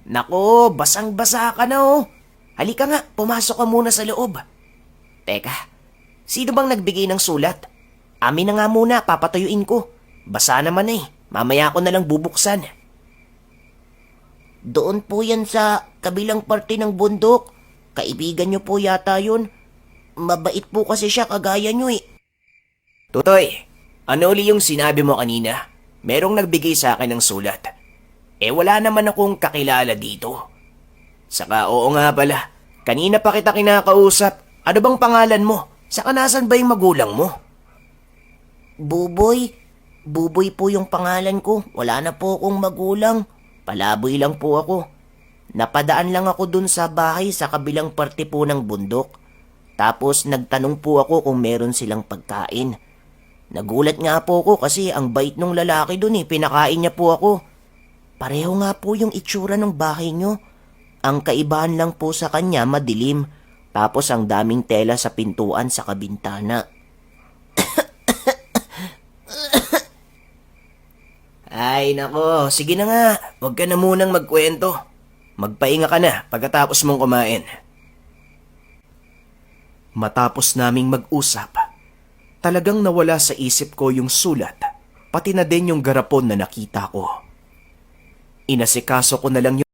Nako, basang-basa ka na oh. Halika nga, pumasok ka muna sa loob. Teka, sino bang nagbigay ng sulat? Amin na nga muna, papatuyuin ko. Basa naman eh, mamaya ko na lang bubuksan. Doon po yan sa kabilang parte ng bundok. Kaibigan niyo po yata yun. Mabait po kasi siya kagaya niyo eh. Tutoy, ano uli yung sinabi mo kanina? Merong nagbigay sa akin ng sulat. Wala naman akong kakilala dito. Saka oo nga pala, kanina pa kita kinakausap. Ano bang pangalan mo? Saka nasan ba yung magulang mo? Buboy. Buboy po yung pangalan ko. Wala na po akong magulang. Palaboy lang po ako. Napadaan lang ako dun sa bahay sa kabilang parte po ng bundok. Tapos nagtanong po ako kung meron silang pagkain. Nagulat nga po ako kasi ang bait nung lalaki dun eh. Pinakain niya po ako. Pareho nga po yung itsura ng bahay nyo. Ang kaibahan lang po sa kanya madilim. Tapos ang daming tela sa pintuan sa kabintana. Ay nako, sige na nga. Huwag ka na munang magkwento. Magpahinga ka na pagkatapos mong kumain. Matapos naming mag-usap, talagang nawala sa isip ko yung sulat, pati na din yung garapon na nakita ko. Inasikaso ko na lang